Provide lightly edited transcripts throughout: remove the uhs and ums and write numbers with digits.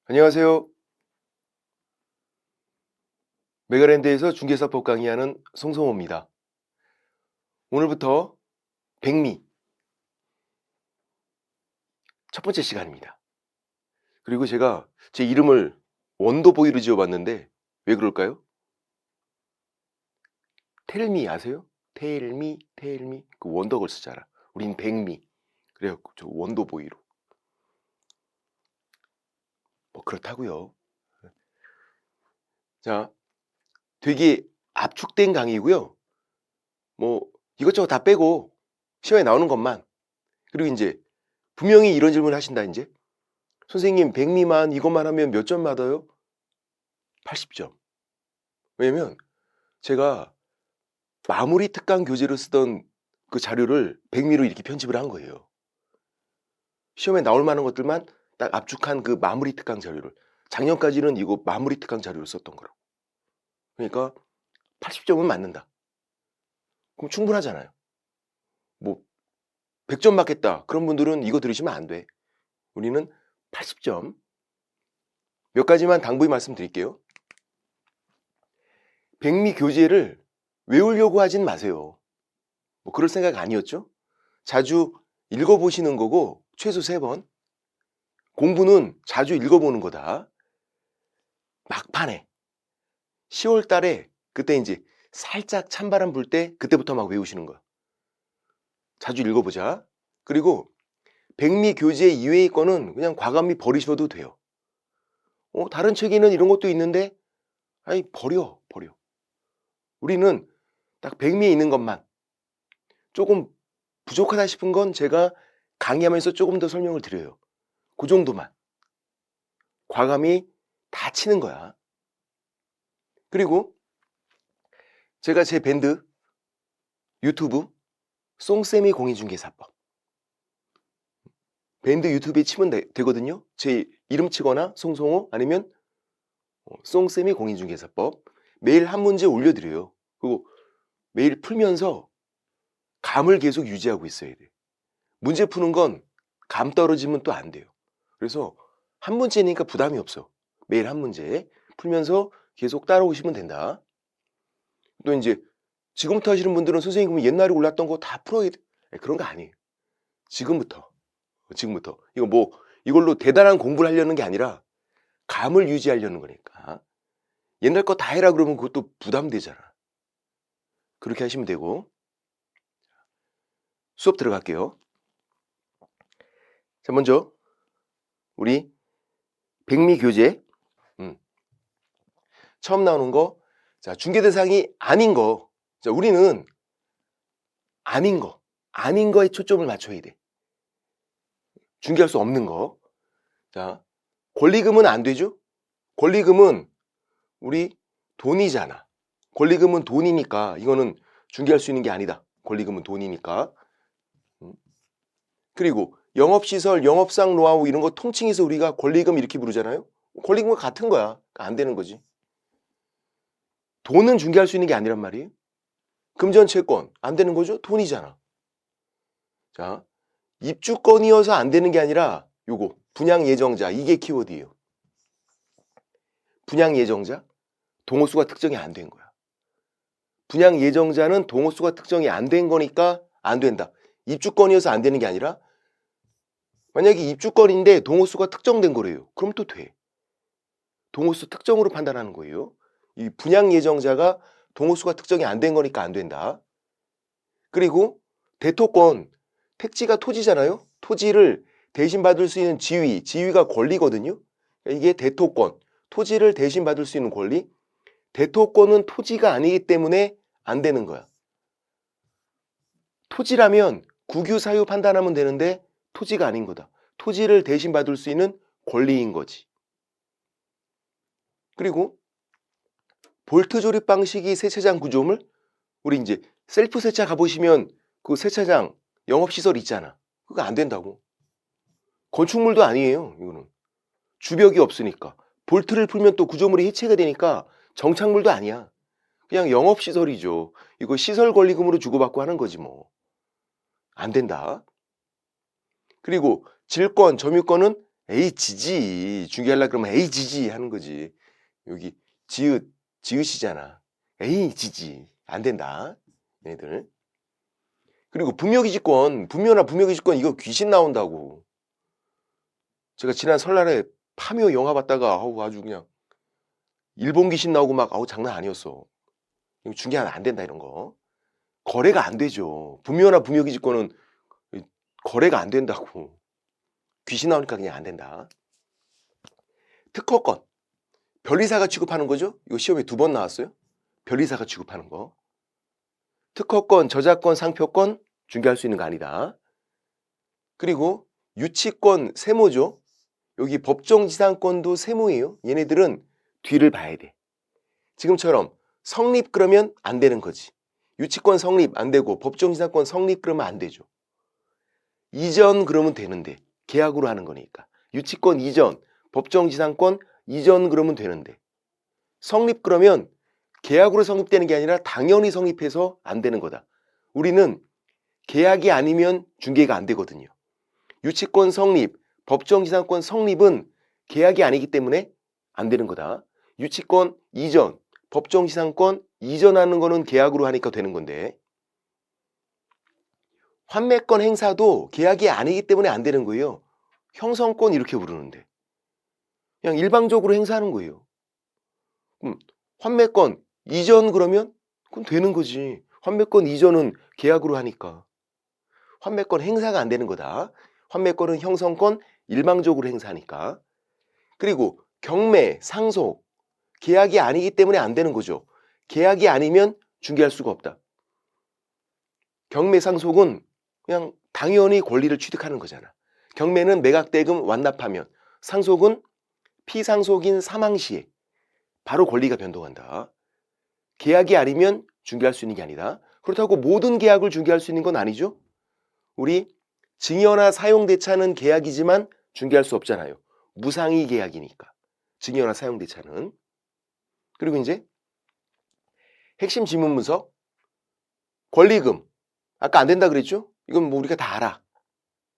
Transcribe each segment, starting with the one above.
안녕하세요. 메가랜드에서 중개사법 강의하는 송성호입니다. 오늘부터 백미 첫 번째 시간입니다. 그리고 제가 제 이름을 원더보이로 지어봤는데 왜 그럴까요? 텔미 아세요? 텔미 그 원더걸스잖아. 우린 백미. 그래갖고 저 원더보이로. 뭐 그렇다고요. 자, 되게 압축된 강의고요. 뭐 이것저것 다 빼고 시험에 나오는 것만. 그리고 이제 분명히 이런 질문을 하신다 이제. 선생님 백미만 이것만 하면 몇 점 받아요? 80점. 왜냐면 제가 마무리 특강 교재로 쓰던 그 자료를 백미로 이렇게 편집을 한 거예요. 시험에 나올 만한 것들만 딱 압축한 그 마무리 특강 자료를. 작년까지는 이거 마무리 특강 자료를 썼던 거라고. 그러니까 80점은 맞는다. 그럼 충분하잖아요. 뭐 100점 맞겠다. 그런 분들은 이거 들으시면 안 돼. 우리는 80점. 몇 가지만 당부의 말씀드릴게요. 백미 교재를 외우려고 하진 마세요. 뭐 그럴 생각 아니었죠? 자주 읽어보시는 거고 최소 3번. 공부는 자주 읽어보는 거다. 막판에 10월 달에 그때 이제 살짝 찬바람 불 때 그때부터 막 외우시는 거야. 자주 읽어보자. 그리고 백미 교재 이외의 거는 그냥 과감히 버리셔도 돼요. 다른 책에는 이런 것도 있는데 아니 버려. 우리는 딱 백미에 있는 것만. 조금 부족하다 싶은 건 제가 강의하면서 조금 더 설명을 드려요. 그 정도만. 과감히 다 치는 거야. 그리고 제가 제 밴드 유튜브 송쌤이 공인중개사법 밴드 유튜브에 치면 되거든요. 제 이름 치거나 송송호 아니면 송쌤이 공인중개사법 매일 한 문제 올려드려요. 그리고 매일 풀면서 감을 계속 유지하고 있어야 돼. 문제 푸는 건 감 떨어지면 또 안 돼요. 그래서 한 문제니까 부담이 없어. 매일 한 문제 풀면서 계속 따라오시면 된다. 또 이제 지금부터 하시는 분들은 선생님 그럼 옛날에 올랐던 거 다 풀어야 돼. 그런 거 아니에요. 지금부터. 이거 뭐 이걸로 대단한 공부를 하려는 게 아니라 감을 유지하려는 거니까. 옛날 거 다 해라 그러면 그것도 부담되잖아. 그렇게 하시면 되고. 수업 들어갈게요. 자, 먼저 우리 백미 교재 처음 나오는 거. 자, 중개 대상이 아닌 거. 자, 우리는 아닌 거에 초점을 맞춰야 돼. 중개할 수 없는 거. 자, 권리금은 안 되죠? 권리금은 우리 돈이잖아. 권리금은 돈이니까 이거는 중개할 수 있는 게 아니다. 권리금은 돈이니까. 그리고 영업시설, 영업상 노하우 이런 거 통칭해서 우리가 권리금 이렇게 부르잖아요. 권리금과 같은 거야. 그러니까 안 되는 거지. 돈은 중개할 수 있는 게 아니란 말이에요. 금전채권 안 되는 거죠? 돈이잖아. 자, 입주권이어서 안 되는 게 아니라 요거 분양예정자 이게 키워드예요. 분양예정자 동호수가 특정이 안 된 거야. 분양예정자는 동호수가 특정이 안 된 거니까 안 된다. 입주권이어서 안 되는 게 아니라 만약에 입주권인데 동호수가 특정된 거래요. 그럼 또 돼. 동호수 특정으로 판단하는 거예요. 이 분양예정자가 동호수가 특정이 안 된 거니까 안 된다. 그리고 대토권, 택지가 토지잖아요. 토지를 대신 받을 수 있는 지위가 권리거든요. 이게 대토권, 토지를 대신 받을 수 있는 권리. 대토권은 토지가 아니기 때문에 안 되는 거야. 토지라면 국유사유 판단하면 되는데 토지가 아닌 거다. 토지를 대신 받을 수 있는 권리인 거지. 그리고 볼트 조립 방식이 세차장 구조물. 우리 이제 셀프 세차 가보시면 그 세차장 영업시설 있잖아. 그거 안 된다고. 건축물도 아니에요. 이거는 주벽이 없으니까. 볼트를 풀면 또 구조물이 해체가 되니까 정착물도 아니야. 그냥 영업시설이죠. 이거 시설 권리금으로 주고받고 하는 거지 뭐. 안 된다. 그리고 질권, 점유권은 에이 지지. 중개하려고 그러면 에이 지지 하는 거지. 여기 지읒이잖아. 에이 지지. 안 된다. 얘네들. 그리고 분묘기지권, 분묘나 분묘기지권 이거 귀신 나온다고. 제가 지난 설날에 파묘 영화 봤다가 아주 그냥 일본 귀신 나오고 막 장난 아니었어. 이거 중개하면 안 된다 이런 거. 거래가 안 되죠. 분묘나 분묘기지권은 거래가 안 된다고. 귀신 나오니까 그냥 안 된다. 특허권. 변리사가 취급하는 거죠? 이거 시험에 2번 나왔어요. 변리사가 취급하는 거. 특허권, 저작권, 상표권 중개할 수 있는 거 아니다. 그리고 유치권, 세무죠. 여기 법정지상권도 세무예요. 얘네들은 뒤를 봐야 돼. 지금처럼 성립 그러면 안 되는 거지. 유치권 성립 안 되고 법정지상권 성립 그러면 안 되죠. 이전 그러면 되는데 계약으로 하는 거니까. 유치권 이전, 법정지상권 이전 그러면 되는데 성립 그러면 계약으로 성립되는 게 아니라 당연히 성립해서 안 되는 거다. 우리는 계약이 아니면 중개가 안 되거든요. 유치권 성립, 법정지상권 성립은 계약이 아니기 때문에 안 되는 거다. 유치권 이전, 법정지상권 이전하는 거는 계약으로 하니까 되는 건데 환매권 행사도 계약이 아니기 때문에 안 되는 거예요. 형성권 이렇게 부르는데 그냥 일방적으로 행사하는 거예요. 그럼 환매권 이전 그러면 그럼 되는 거지. 환매권 이전은 계약으로 하니까. 환매권 행사가 안 되는 거다. 환매권은 형성권 일방적으로 행사하니까. 그리고 경매, 상속 계약이 아니기 때문에 안 되는 거죠. 계약이 아니면 중개할 수가 없다. 경매, 상속은 그냥 당연히 권리를 취득하는 거잖아. 경매는 매각대금 완납하면, 상속은 피상속인 사망 시에 바로 권리가 변동한다. 계약이 아니면 중개할 수 있는 게 아니다. 그렇다고 모든 계약을 중개할 수 있는 건 아니죠. 우리 증여나 사용대차는 계약이지만 중개할 수 없잖아요. 무상의 계약이니까. 증여나 사용대차는. 그리고 이제 핵심 지문 문서, 권리금. 아까 안 된다 그랬죠? 이건 뭐 우리가 다 알아.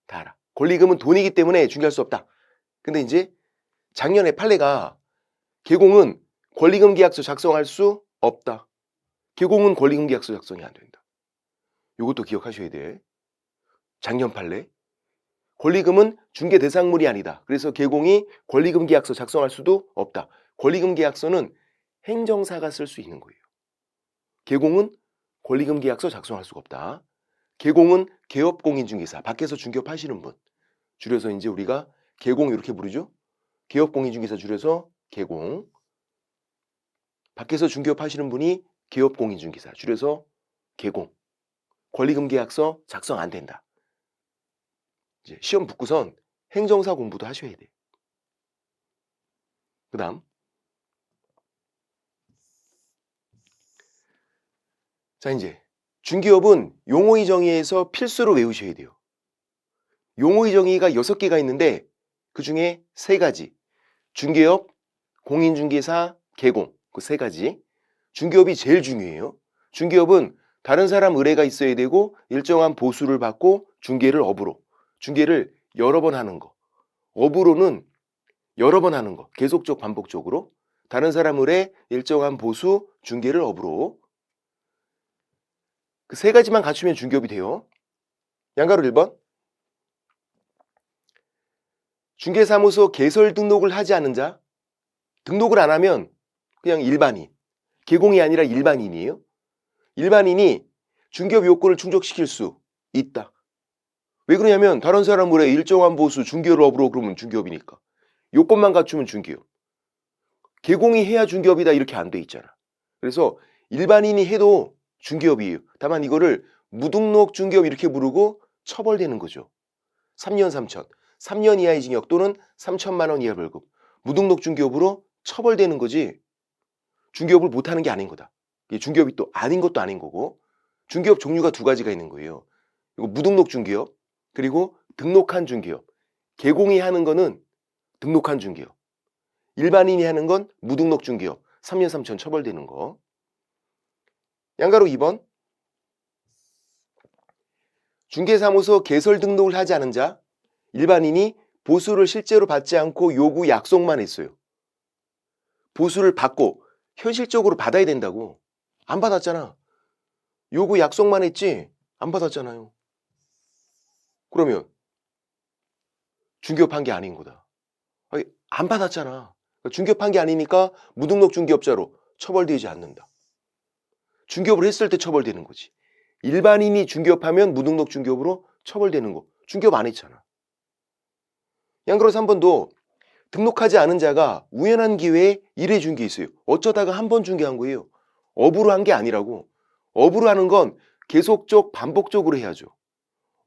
다 알아. 권리금은 돈이기 때문에 중개할 수 없다. 근데 이제 작년에 판례가 개공은 권리금 계약서 작성할 수 없다. 개공은 권리금 계약서 작성이 안 된다. 이것도 기억하셔야 돼. 작년 판례. 권리금은 중개 대상물이 아니다. 그래서 개공이 권리금 계약서 작성할 수도 없다. 권리금 계약서는 행정사가 쓸 수 있는 거예요. 개공은 권리금 계약서 작성할 수가 없다. 개공은 개업공인중개사, 밖에서 중개업하시는 분. 줄여서 이제 우리가 개공 이렇게 부르죠. 개업공인중개사 줄여서 개공. 밖에서 중개업하시는 분이 개업공인중개사 줄여서 개공. 권리금 계약서 작성 안 된다. 이제 시험 붙고선 행정사 공부도 하셔야 돼. 그 다음. 자, 이제 중개업은 용어의 정의에서 필수로 외우셔야 돼요. 용어의 정의가 6개가 있는데 그 중에 3가지. 중개업, 공인중개사, 개공. 그 3가지. 중개업이 제일 중요해요. 중개업은 다른 사람 의뢰가 있어야 되고 일정한 보수를 받고 중개를 업으로. 중개를 여러 번 하는 거. 업으로는 여러 번 하는 거. 계속적 반복적으로. 다른 사람 의뢰, 일정한 보수, 중개를 업으로. 그 3가지만 갖추면 중개업이 돼요. 양가로 1번. 중개사무소 개설 등록을 하지 않은 자. 등록을 안 하면 그냥 일반인. 개공이 아니라 일반인이에요. 일반인이 중개업 요건을 충족시킬 수 있다. 왜 그러냐면 다른 사람 의뢰 일정한 보수 중개를 업으로 그러면 중개업이니까. 요건만 갖추면 중개업. 개공이 해야 중개업이다 이렇게 안 돼 있잖아. 그래서 일반인이 해도 중개업이에요. 다만 이거를 무등록 중개업 이렇게 부르고 처벌되는 거죠. 3년 3천. 3년 이하의 징역 또는 3천만 원 이하 벌금. 무등록 중개업으로 처벌되는 거지 중개업을 못하는 게 아닌 거다. 이게 중개업이 또 아닌 것도 아닌 거고 중개업 종류가 2가지가 있는 거예요. 이거 무등록 중개업 그리고 등록한 중개업. 개공이 하는 거는 등록한 중개업. 일반인이 하는 건 무등록 중개업. 3년 3천 처벌되는 거. 양가로 2번. 중개사무소 개설 등록을 하지 않은 자. 일반인이 보수를 실제로 받지 않고 요구 약속만 했어요. 보수를 받고 현실적으로 받아야 된다고. 안 받았잖아. 요구 약속만 했지 안 받았잖아요. 그러면 중개업한 게 아닌 거다. 아니, 안 받았잖아. 그러니까 중개업한 게 아니니까 무등록 중개업자로 처벌되지 않는다. 중개업을 했을 때 처벌되는 거지. 일반인이 중개업하면 무등록 중개업으로 처벌되는 거. 중개업 안 했잖아. 양그러서 한 번도 등록하지 않은 자가 우연한 기회에 1회 중개 있어요. 어쩌다가 한 번 중개한 거예요. 업으로 한 게 아니라고. 업으로 하는 건 계속적 반복적으로 해야죠.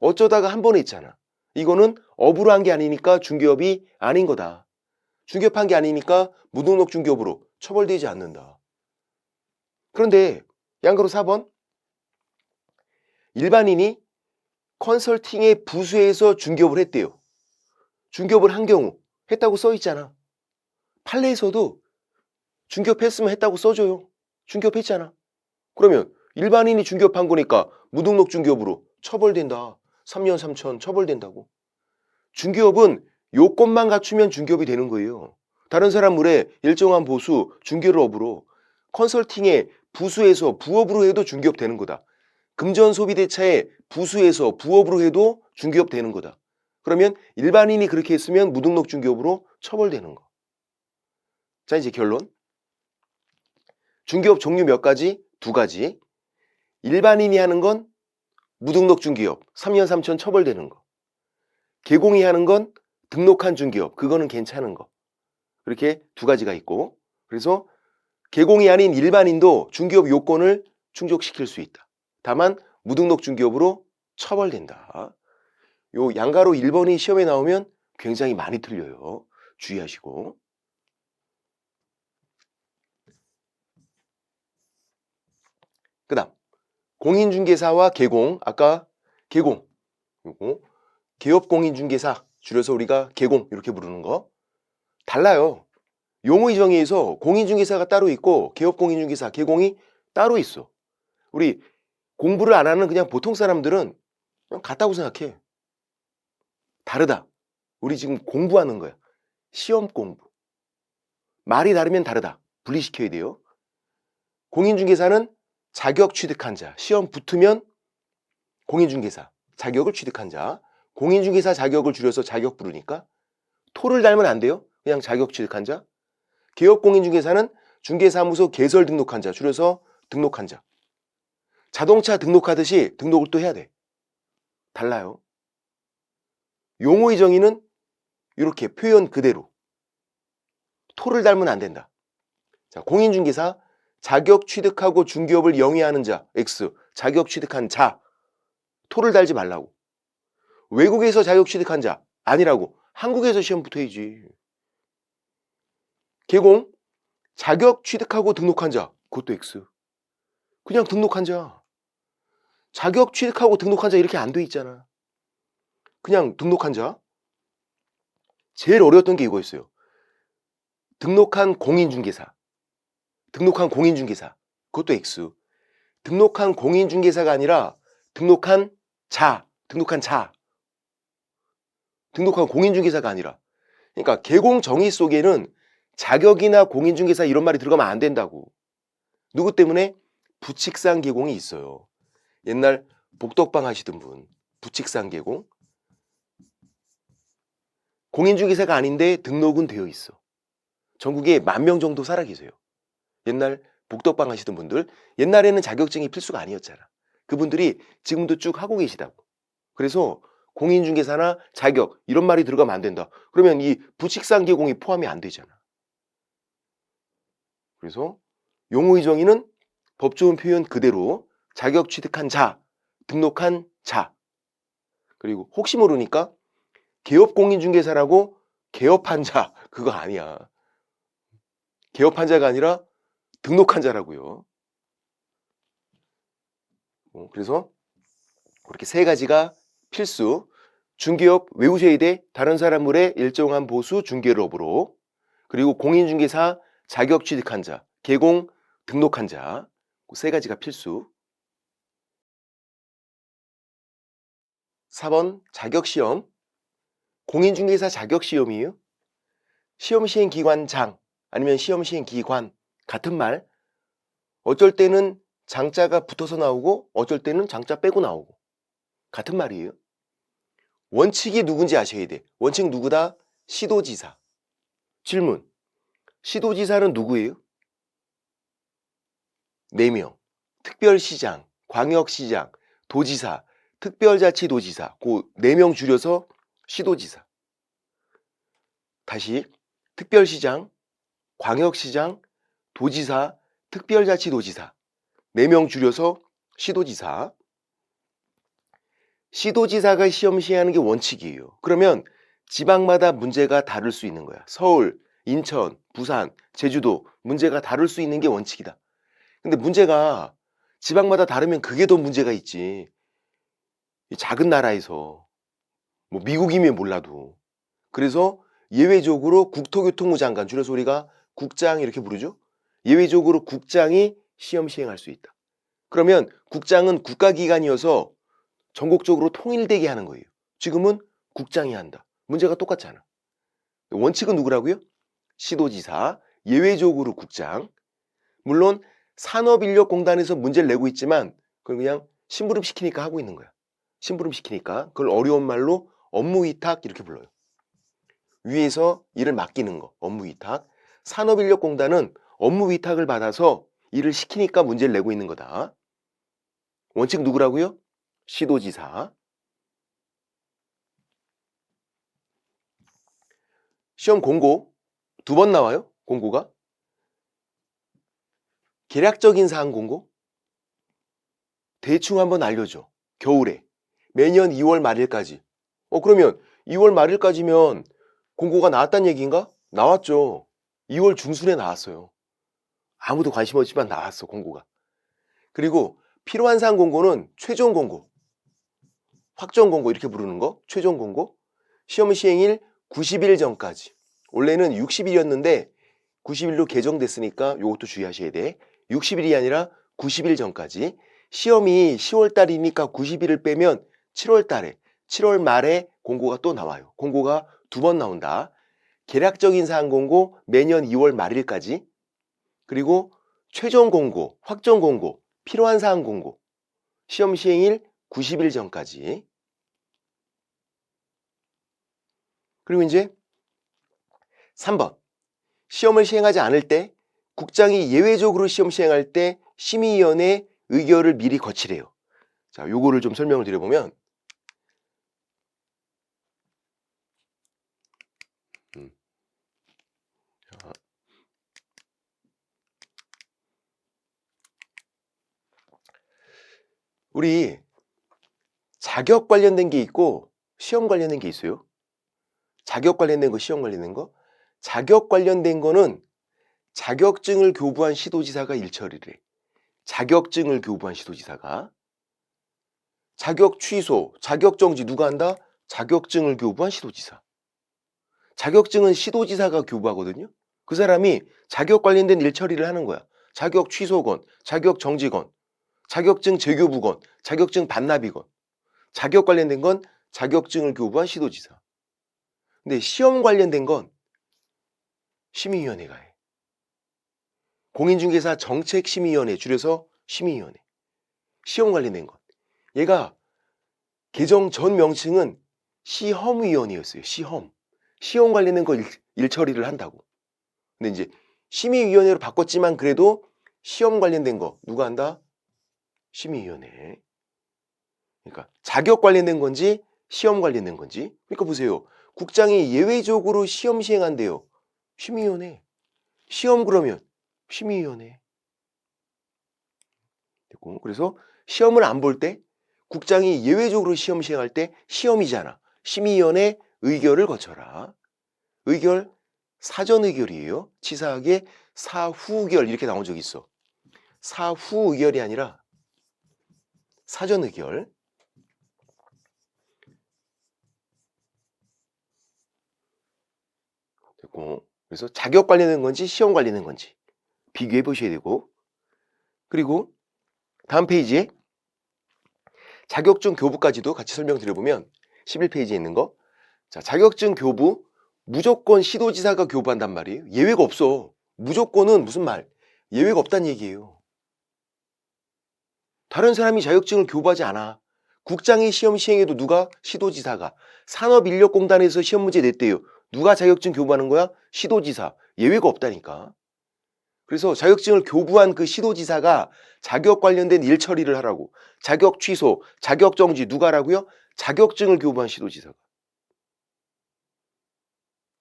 어쩌다가 한 번 했잖아. 이거는 업으로 한 게 아니니까 중개업이 아닌 거다. 중개업한 게 아니니까 무등록 중개업으로 처벌되지 않는다. 그런데 양가로 4번 일반인이 컨설팅의 부수에서 중개업을 했대요. 중개업을 한 경우 했다고 써 있잖아. 판례에서도 중개업했으면 했다고 써줘요. 중개업했잖아. 그러면 일반인이 중개업한 거니까 무등록 중개업으로 처벌된다. 3년 3천 처벌된다고. 중개업은 요건만 갖추면 중개업이 되는 거예요. 다른 사람 물에 일정한 보수, 중개를 업으로 컨설팅의 부수에서 부업으로 해도 중개업 되는 거다. 금전소비대차의 부수에서 부업으로 해도 중개업 되는 거다. 그러면 일반인이 그렇게 했으면 무등록 중개업으로 처벌되는 거. 자, 이제 결론. 중개업 종류 몇 가지? 2가지. 일반인이 하는 건 무등록 중개업, 3년 3천 처벌되는 거. 개공이 하는 건 등록한 중개업, 그거는 괜찮은 거. 그렇게 2가지가 있고, 그래서 개공이 아닌 일반인도 중개업 요건을 충족시킬 수 있다. 다만 무등록 중개업으로 처벌된다. 요 양가로 1번이 시험에 나오면 굉장히 많이 틀려요. 주의하시고. 그 다음 공인중개사와 개공, 아까 개공, 요거 개업공인중개사, 줄여서 우리가 개공 이렇게 부르는 거 달라요. 용어의 정의에서 공인중개사가 따로 있고 개업공인중개사, 개공이 따로 있어. 우리 공부를 안 하는 그냥 보통 사람들은 그냥 같다고 생각해. 다르다. 우리 지금 공부하는 거야. 시험 공부. 말이 다르면 다르다. 분리시켜야 돼요. 공인중개사는 자격 취득한 자. 시험 붙으면 공인중개사. 자격을 취득한 자. 공인중개사 자격을 줄여서 자격 부르니까 토를 달면 안 돼요. 그냥 자격 취득한 자. 개업공인중개사는 중개사무소 개설 등록한 자. 줄여서 등록한 자. 자동차 등록하듯이 등록을 또 해야 돼. 달라요. 용어의 정의는 이렇게 표현 그대로. 토를 달면 안 된다. 자, 공인중개사 자격 취득하고 중개업을 영위하는 자 X. 자격 취득한 자. 토를 달지 말라고. 외국에서 자격 취득한 자 아니라고. 한국에서 시험 붙어야지. 개공 자격 취득하고 등록한 자. 그것도 X. 그냥 등록한 자. 자격 취득하고 등록한 자 이렇게 안 돼 있잖아. 그냥 등록한 자. 제일 어려웠던 게 이거였어요. 등록한 공인중개사. 등록한 공인중개사. 그것도 X. 등록한 공인중개사가 아니라 등록한 자. 등록한 자. 등록한 공인중개사가 아니라. 그러니까 개공 정의 속에는 자격이나 공인중개사 이런 말이 들어가면 안 된다고. 누구 때문에? 부칙상 개공이 있어요. 옛날 복덕방 하시던 분. 부칙상 개공. 공인중개사가 아닌데 등록은 되어 있어. 전국에 10,000명 정도 살아 계세요. 옛날 복덕방 하시던 분들. 옛날에는 자격증이 필수가 아니었잖아. 그분들이 지금도 쭉 하고 계시다고. 그래서 공인중개사나 자격 이런 말이 들어가면 안 된다. 그러면 이 부칙상 개공이 포함이 안 되잖아. 그래서 용어의 정의는 법 좋은 표현 그대로 자격 취득한 자, 등록한 자. 그리고 혹시 모르니까 개업공인중개사라고 개업한 자 그거 아니야. 개업한 자가 아니라 등록한 자라고요. 그래서 그렇게 3가지가 필수. 중개업 외우셔야 돼. 다른 사람 물에 일정한 보수 중개업으로. 그리고 공인중개사 자격 취득한 자, 개공 등록한 자. 그 3가지가 필수. 4번 자격시험. 공인중개사 자격시험이에요. 시험시행기관장 아니면 시험시행기관 같은 말. 어쩔 때는 장자가 붙어서 나오고 어쩔 때는 장자 빼고 나오고 같은 말이에요. 원칙이 누군지 아셔야 돼. 원칙 누구다? 시도지사. 질문. 시도지사는 누구예요? 4명. 특별시장, 광역시장, 도지사, 특별자치도지사. 그 4명 줄여서 시도지사. 다시 특별시장, 광역시장, 도지사, 특별자치도지사. 4명 줄여서 시도지사. 시도지사가 시험 시행하는 게 원칙이에요. 그러면 지방마다 문제가 다를 수 있는 거야. 서울, 인천, 부산, 제주도 문제가 다를 수 있는 게 원칙이다. 근데 문제가 지방마다 다르면 그게 더 문제가 있지. 이 작은 나라에서 뭐 미국이면 몰라도. 그래서 예외적으로 국토교통부 장관, 줄여서 우리가 국장 이렇게 부르죠. 예외적으로 국장이 시험 시행할 수 있다. 그러면 국장은 국가기관이어서 전국적으로 통일되게 하는 거예요. 지금은 국장이 한다. 문제가 똑같잖아. 원칙은 누구라고요? 시도지사, 예외적으로 국장. 물론 산업인력공단에서 문제를 내고 있지만 그걸 그냥 심부름시키니까 하고 있는 거야. 심부름시키니까. 그걸 어려운 말로 업무위탁 이렇게 불러요. 위에서 일을 맡기는 거, 업무위탁. 산업인력공단은 업무위탁을 받아서 일을 시키니까 문제를 내고 있는 거다. 원칙 누구라고요? 시도지사. 시험 공고 2번 나와요. 공고가. 계략적인 사항 공고. 대충 한번 알려줘. 겨울에. 매년 2월 말일까지. 그러면 2월 말일까지면 공고가 나왔단 얘기인가? 나왔죠. 2월 중순에 나왔어요. 아무도 관심 없지만 나왔어, 공고가. 그리고 필요한 사항 공고는 최종 공고, 확정 공고 이렇게 부르는 거. 최종 공고. 시험 시행일 90일 전까지. 원래는 60일이었는데 90일로 개정됐으니까 이것도 주의하셔야 돼. 60일이 아니라 90일 전까지. 시험이 10월 달이니까 90일을 빼면 7월 달에, 7월 말에 공고가 또 나와요. 공고가 2번 나온다. 계략적인 사항 공고 매년 2월 말일까지. 그리고 최종 공고, 확정 공고, 필요한 사항 공고. 시험 시행일 90일 전까지. 그리고 이제 3번. 시험을 시행하지 않을 때 국장이 예외적으로 시험 시행할 때 심의위원회 의결을 미리 거치래요. 자, 요거를 좀 설명을 드려보면 우리 자격 관련된 게 있고 시험 관련된 게 있어요. 자격 관련된 거, 시험 관련된 거. 자격 관련된 거는 자격증을 교부한 시도지사가 일처리를 해. 자격증을 교부한 시도지사가. 자격 취소, 자격 정지 누가 한다? 자격증을 교부한 시도지사. 자격증은 시도지사가 교부하거든요. 그 사람이 자격 관련된 일처리를 하는 거야. 자격 취소건, 자격 정지건, 자격증 재교부건, 자격증 반납이건. 자격 관련된 건 자격증을 교부한 시도지사. 근데 시험 관련된 건 심의위원회가 해. 공인중개사 정책심의위원회, 줄여서 심의위원회. 시험 관련된 건. 얘가 개정 전 명칭은 시험위원회였어요. 시험. 시험 관련된 거 일처리를 한다고. 근데 이제 심의위원회로 바꿨지만 그래도 시험 관련된 거 누가 한다? 심의위원회. 그러니까 자격 관련된 건지 시험 관련된 건지. 그러니까 보세요. 국장이 예외적으로 시험 시행한대요. 심의위원회. 시험 그러면 심의위원회. 됐고. 그래서 시험을 안 볼 때 국장이 예외적으로 시험 시행할 때 시험이잖아. 심의위원회 의결을 거쳐라. 의결 사전 의결이에요. 치사하게 사후 의결 이렇게 나온 적이 있어. 사후 의결이 아니라 사전 의결. 됐고. 그래서 자격 관련된 건지 시험 관련된 건지 비교해 보셔야 되고. 그리고 다음 페이지에 자격증 교부까지도 같이 설명드려보면 11페이지에 있는 거. 자, 자격증 교부 무조건 시도지사가 교부한단 말이에요. 예외가 없어. 무조건은 무슨 말? 예외가 없다는 얘기예요. 다른 사람이 자격증을 교부하지 않아. 국장이 시험 시행해도 누가? 시도지사가. 산업인력공단에서 시험 문제 냈대요. 누가 자격증 교부하는 거야? 시도지사. 예외가 없다니까. 그래서 자격증을 교부한 그 시도지사가 자격 관련된 일 처리를 하라고. 자격 취소, 자격 정지 누가 하라고요? 자격증을 교부한 시도지사가.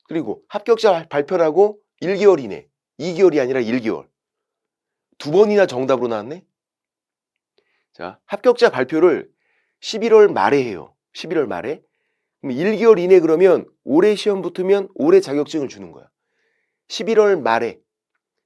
그리고 합격자 발표라고 1개월 이내, 2개월이 아니라 1개월. 2번이나 정답으로 나왔네? 자, 합격자 발표를 11월 말에 해요. 11월 말에. 그럼 1개월 이내 그러면 올해 시험 붙으면 올해 자격증을 주는 거야. 11월 말에,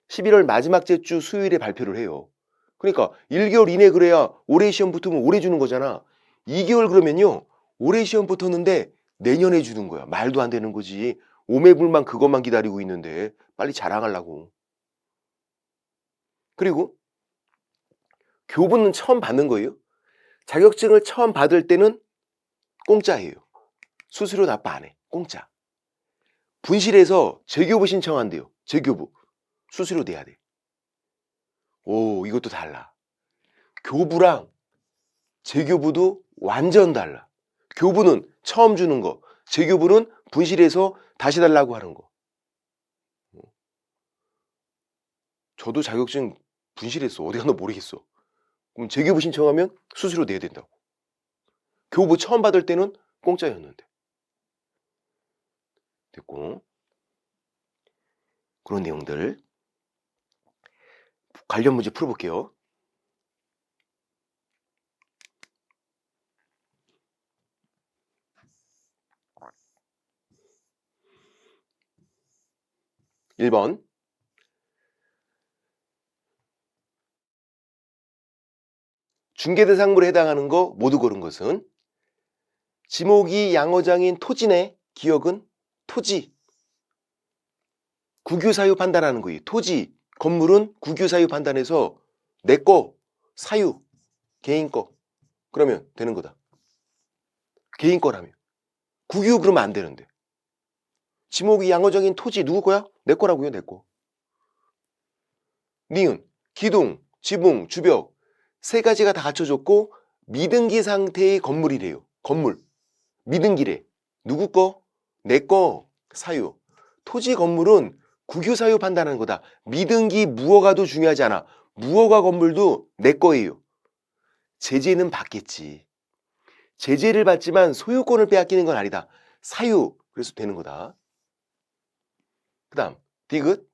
11월 마지막 주 수요일에 발표를 해요. 그러니까 1개월 이내 그래야 올해 시험 붙으면 올해 주는 거잖아. 2개월 그러면요. 올해 시험 붙었는데 내년에 주는 거야. 말도 안 되는 거지. 오매불만 그것만 기다리고 있는데 빨리 자랑하려고. 그리고 교부는 처음 받는 거예요. 자격증을 처음 받을 때는 공짜예요. 수수료 납부 안 해. 공짜. 분실해서 재교부 신청한대요. 재교부. 수수료 내야 돼. 오, 이것도 달라. 교부랑 재교부도 완전 달라. 교부는 처음 주는 거. 재교부는 분실해서 다시 달라고 하는 거. 저도 자격증 분실했어. 어디 갔나 모르겠어. 그럼 재교부 신청하면 수수료 내야 된다고. 교부 처음 받을 때는 공짜였는데. 됐고. 그런 내용들. 관련 문제 풀어볼게요. (1번) 중개대상물에 해당하는 거 모두 고른 것은 지목이 양어장인 토지네. 기억은 토지. 국유사유 판단하는 거예요. 토지, 건물은 국유사유 판단해서 내 거, 사유, 개인 거. 그러면 되는 거다. 개인 거라면. 국유 그러면 안 되는데. 지목이 양어장인 토지 누구 거야? 내 거라고요, 내 거. 니은, 기둥, 지붕, 주벽 세 가지가 다 갖춰졌고 미등기 상태의 건물이래요. 건물. 미등기래. 누구 거? 내 거, 사유. 토지 건물은 국유사유 판단하는 거다. 미등기 무허가도 중요하지 않아. 무허가 건물도 내 거예요. 제재는 받겠지. 제재를 받지만 소유권을 빼앗기는 건 아니다. 사유. 그래서 되는 거다. 그 다음 디귿.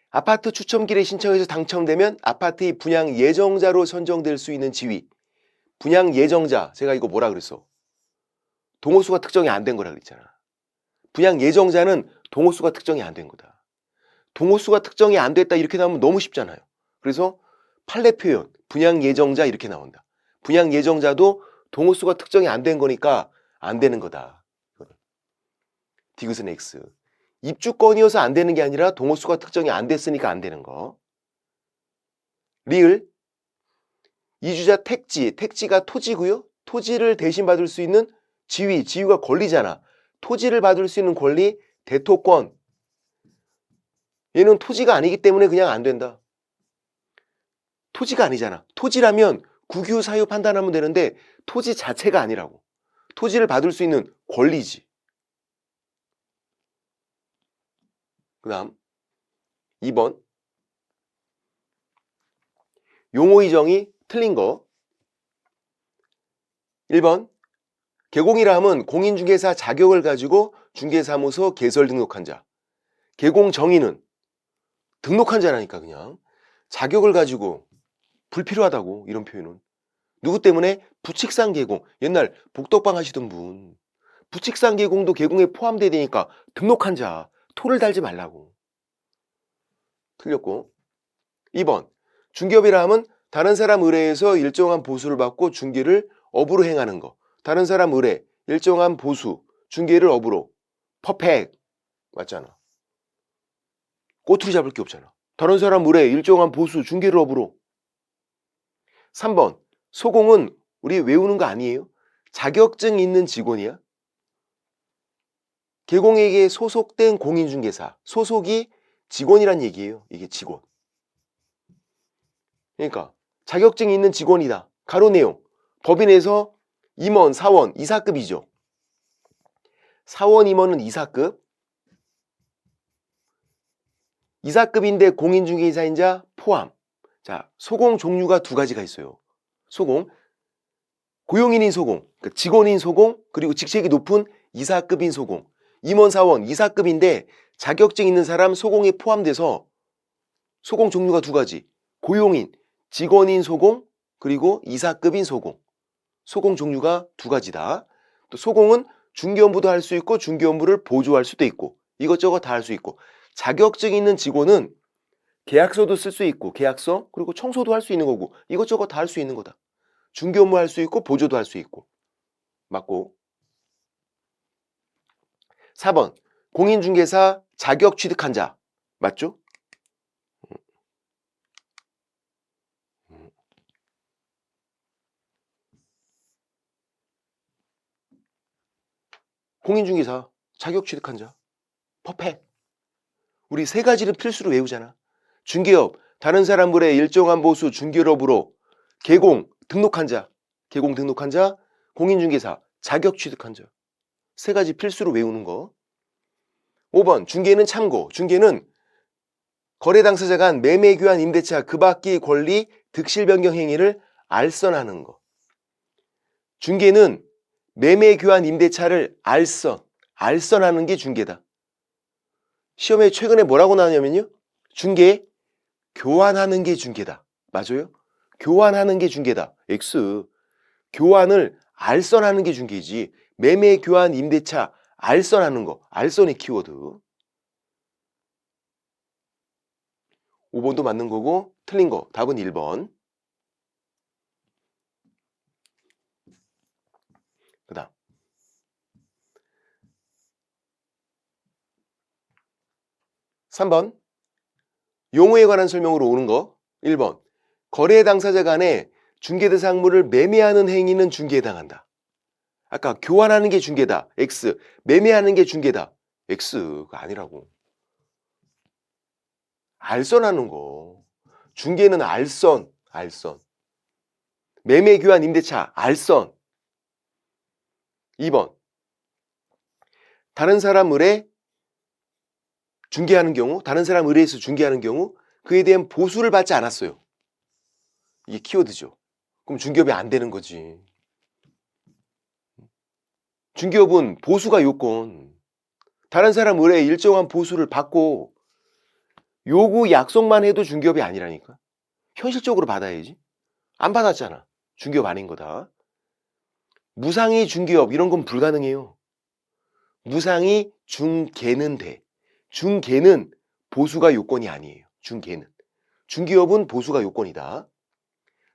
아파트 추첨길에 신청해서 당첨되면 아파트의 분양 예정자로 선정될 수 있는 지위. 분양 예정자. 제가 이거 뭐라 그랬어? 동호수가 특정이 안 된 거라 그랬잖아. 분양 예정자는 동호수가 특정이 안 된 거다. 동호수가 특정이 안 됐다 이렇게 나오면 너무 쉽잖아요. 그래서 판례 표현, 분양 예정자 이렇게 나온다. 분양 예정자도 동호수가 특정이 안 된 거니까 안 되는 거다. 디귿은 X. 입주권이어서 안 되는 게 아니라 동호수가 특정이 안 됐으니까 안 되는 거. 리을. 이주자 택지, 택지가 토지고요. 토지를 대신 받을 수 있는 지위, 지위가 권리잖아. 토지를 받을 수 있는 권리, 대토권. 얘는 토지가 아니기 때문에 그냥 안 된다. 토지가 아니잖아. 토지라면 국유사유 판단하면 되는데 토지 자체가 아니라고. 토지를 받을 수 있는 권리지. 그 다음 2번 용어 이정이 틀린 거. 1번 개공이라 함은 공인중개사 자격을 가지고 중개사무소 개설 등록한 자. 개공 정의는 등록한 자라니까 그냥. 자격을 가지고 불필요하다고 이런 표현은. 누구 때문에? 부칙상 개공. 옛날 복덕방 하시던 분. 부칙상 개공도 개공에 포함돼야 되니까 등록한 자. 토를 달지 말라고. 틀렸고. 2번 중개업이라 함은 다른 사람 의뢰에서 일정한 보수를 받고 중개를 업으로 행하는 거. 다른 사람 의뢰, 일정한 보수, 중개를 업으로. 퍼펙트. 맞잖아. 꼬투리 잡을 게 없잖아. 다른 사람 의뢰, 일정한 보수, 중개를 업으로. 3번 소공은 우리 외우는 거 아니에요. 자격증 있는 직원이야. 계공에게 소속된 공인중개사. 소속이 직원이란 얘기예요. 이게 직원. 그러니까 자격증이 있는 직원이다. 가로 내용. 법인에서 임원, 사원, 이사급이죠. 사원, 임원은 이사급. 이사급인데 공인중개사인자 포함. 자, 소공 종류가 두 가지가 있어요. 소공. 고용인인 소공, 그러니까 직원인 소공, 그리고 직책이 높은 이사급인 소공. 임원, 사원, 이사급인데 자격증 있는 사람 소공에 포함돼서 소공 종류가 두 가지. 고용인, 직원인 소공, 그리고 이사급인 소공. 소공 종류가 두 가지다. 또 소공은 중개업무도 할 수 있고 중개업무를 보조할 수도 있고 이것저것 다 할 수 있고 자격증 있는 직원은 계약서도 쓸 수 있고 계약서 그리고 청소도 할 수 있는 거고 이것저것 다 할 수 있는 거다. 중개업무 할 수 있고 보조도 할 수 있고 맞고 4번 공인중개사 자격 취득한 자 맞죠? 공인중개사 자격 취득한 자 퍼펙. 우리 세 가지를 필수로 외우잖아. 중개업 다른 사람들의 일정한 보수 중개업으로 개공 등록한 자 개공 등록한 자 공인중개사 자격 취득한 자 세 가지 필수로 외우는 거. 5번 중개는 참고. 중개는 거래 당사자 간 매매 교환 임대차 그 밖의 권리 득실 변경 행위를 알선하는 거. 중개는 매매 교환 임대차를 알선하는 게 중개다. 시험에 최근에 뭐라고 나왔냐면요. 중개 교환하는 게 중개다. 맞아요? 교환하는 게 중개다. X. 교환을 알선하는 게 중개지. 매매 교환 임대차 알선하는 거. 알선의 키워드. 5번도 맞는 거고 틀린 거. 답은 1번. 그 다음 3번 용어에 관한 설명으로 오는 거. 1번 거래 당사자 간에 중개대상물을 매매하는 행위는 중개에 해당한다. 아까 교환하는 게 중개다. X. 매매하는 게 중개다. X가 아니라고. 알선하는 거. 중개는 알선. 매매 교환 임대차 알선. 2번 다른 사람 의뢰 중개하는 경우 다른 사람 의뢰해서 중개하는 경우 그에 대한 보수를 받지 않았어요. 이게 키워드죠. 그럼 중개업이 안 되는 거지. 중개업은 보수가 요건. 다른 사람 의뢰에 일정한 보수를 받고 요구 약속만 해도 중개업이 아니라니까. 현실적으로 받아야지. 안 받았잖아. 중개업 아닌 거다. 무상의 중개업 이런 건 불가능해요. 무상의 중개는 돼. 중개는 보수가 요건이 아니에요. 중개는. 중개업은 보수가 요건이다.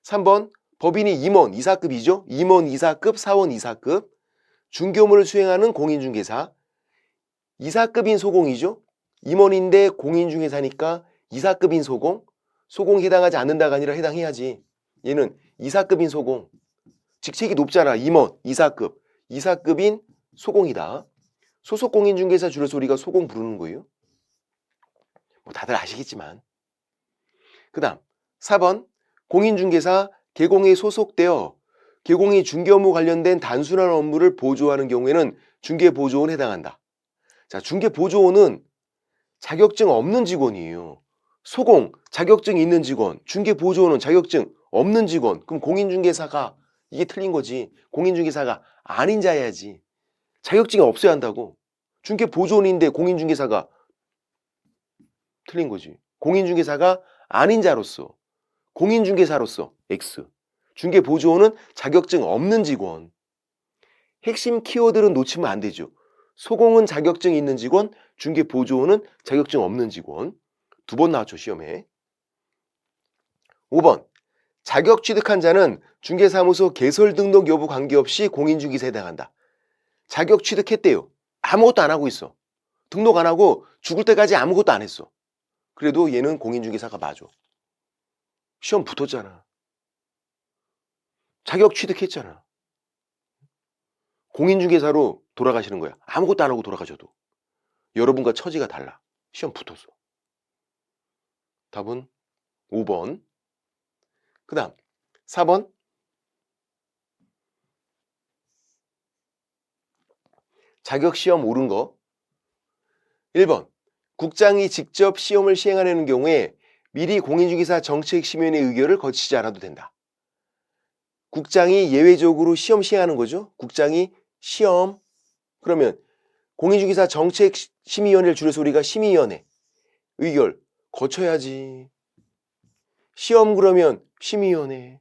3번 법인이 임원, 이사급이죠. 임원, 이사급, 사원, 이사급. 중개업무를 수행하는 공인중개사. 이사급인 소공이죠. 임원인데 공인중개사니까 이사급인 소공. 소공에 해당하지 않는다가 아니라 해당해야지. 얘는 이사급인 소공. 직책이 높잖아. 임원, 이사급. 이사급인 소공이다. 소속 공인중개사 줄여서 우리가 소공 부르는 거예요. 뭐 다들 아시겠지만. 그 다음 4번 공인중개사 계공에 소속되어 계공이 중개업무 관련된 단순한 업무를 보조하는 경우에는 중개보조원에 해당한다. 자, 중개보조원은 자격증 없는 직원이에요. 소공 자격증 있는 직원, 중개보조원은 자격증 없는 직원. 그럼 공인중개사가 이게 틀린 거지. 공인중개사가 아닌 자야지. 자격증이 없어야 한다고. 중개보조원인데 공인중개사가 틀린 거지. 공인중개사가 아닌 자로서 공인중개사로서 X. 중개보조원은 자격증 없는 직원. 핵심 키워드는 놓치면 안 되죠. 소공은 자격증 있는 직원, 중개보조원은 자격증 없는 직원. 2번 나왔죠, 시험에. 5번 자격 취득한 자는 중개사무소 개설 등록 여부 관계없이 공인중개사에 해당한다. 자격 취득했대요. 아무것도 안 하고 있어. 등록 안 하고 죽을 때까지 아무것도 안 했어. 그래도 얘는 공인중개사가 맞아. 시험 붙었잖아. 자격 취득했잖아. 공인중개사로 돌아가시는 거야. 아무것도 안 하고 돌아가셔도. 여러분과 처지가 달라. 시험 붙었어. 답은 5번. 그 다음 4번. 자격시험 옳은 거. 1번. 국장이 직접 시험을 시행하려는 경우에 미리 공인중개사 정책심의위원회 의결을 거치지 않아도 된다. 국장이 예외적으로 시험 시행하는 거죠. 국장이 시험, 그러면 공인중개사 정책심의위원회를 줄여서 우리가 심의위원회 의결 거쳐야지. 시험 그러면 심의위원회,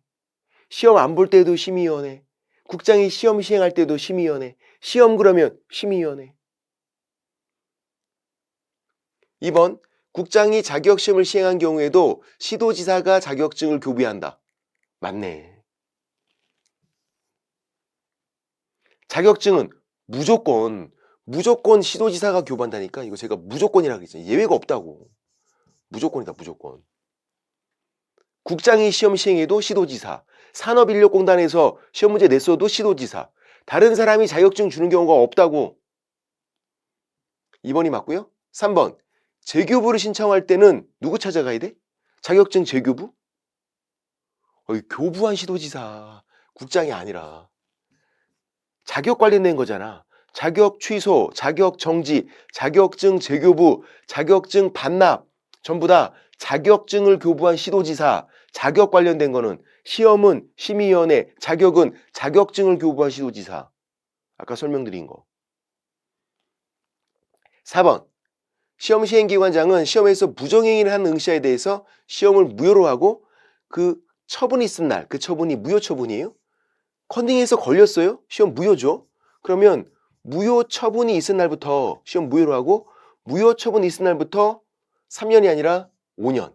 시험 안 볼 때도 심의위원회, 국장이 시험 시행할 때도 심의위원회, 시험 그러면 심의위원회. 2번. 국장이 자격시험을 시행한 경우에도 시도지사가 자격증을 교부한다. 맞네. 자격증은 무조건 시도지사가 교부한다니까. 이거 제가 무조건이라고 했잖아요. 예외가 없다고. 무조건이다, 무조건. 국장이 시험 시행해도 시도지사, 산업인력공단에서 시험 문제 냈어도 시도지사, 다른 사람이 자격증 주는 경우가 없다고. 2번이 맞고요. 3번. 재교부를 신청할 때는 누구 찾아가야 돼? 자격증 재교부? 교부한 시도지사, 국장이 아니라. 자격 관련된 거잖아. 자격 취소, 자격 정지, 자격증 재교부, 자격증 반납, 전부 다 자격증을 교부한 시도지사. 자격 관련된 거는 시험은 심의위원회, 자격은 자격증을 교부한 시도지사. 아까 설명드린 거. 4번. 시험 시행기관장은 시험에서 부정행위를 한 응시자에 대해서 시험을 무효로 하고 그 처분이 있은 날, 그 처분이 무효 처분이에요. 컨닝해서 걸렸어요? 시험 무효죠. 그러면 무효 처분이 있은 날부터 시험 무효로 하고 무효 처분이 있은 날부터 3년이 아니라 5년.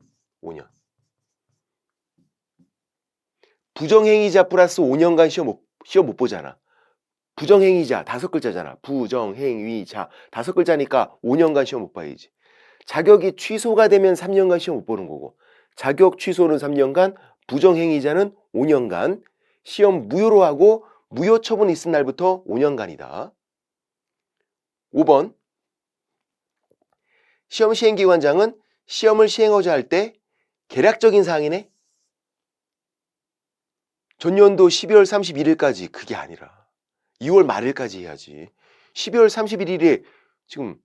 부정행위자 플러스 5년간 시험 못 보잖아. 부정행위자 5글자잖아. 부정행위자 5글자니까 5년간 시험 못 봐야지. 자격이 취소가 되면 3년간 시험 못 보는 거고, 자격 취소는 3년간, 부정행위자는 5년간, 시험 무효로 하고 무효 처분이 있은 날부터 5년간이다. 5번. 시험 시행기관장은 시험을 시행하고자 할 때 계략적인 사항이네. 전년도 12월 31일까지 그게 아니라 2월 말일까지 해야지. 12월 31일에 지금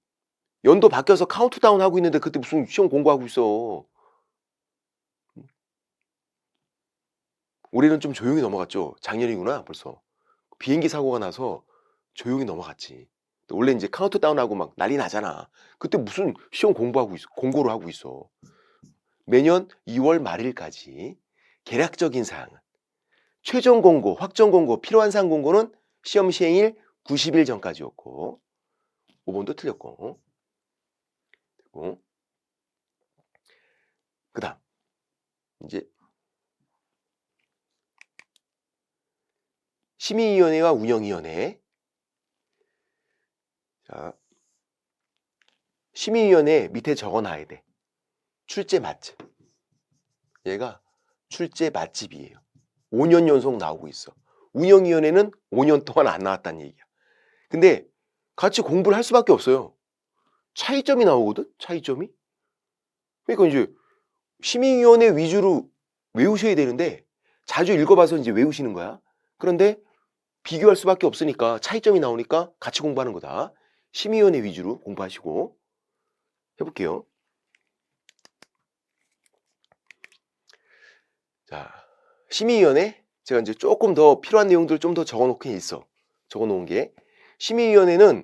연도 바뀌어서 카운트다운 하고 있는데 그때 무슨 시험 공부하고 있어. 올해는 좀 조용히 넘어갔죠. 작년이구나 벌써. 비행기 사고가 나서 조용히 넘어갔지. 원래 이제 카운트다운하고 막 난리 나잖아. 그때 무슨 시험 공부하고 있어. 공고를 하고 있어. 매년 2월 말일까지 계략적인 사항은 최종 공고, 확정 공고, 필요한 사항 공고는 시험 시행일 90일 전까지였고, 5번도 틀렸고. 그 다음 이제 심의위원회와 운영위원회. 자, 심의위원회 밑에 적어놔야 돼. 출제 맛집. 얘가 출제 맛집이에요. 5년 연속 나오고 있어. 운영위원회는 5년 동안 안 나왔다는 얘기야. 근데 같이 공부를 할 수밖에 없어요. 차이점이 나오거든? 차이점이. 그러니까 이제 심의위원회 위주로 외우셔야 되는데 자주 읽어봐서 이제 외우시는 거야. 그런데 비교할 수밖에 없으니까 차이점이 나오니까 같이 공부하는 거다. 심의위원회 위주로 공부하시고. 해볼게요. 자, 심의위원회. 제가 이제 조금 더 필요한 내용들 좀 더 적어놓긴 있어. 적어놓은 게. 심의위원회는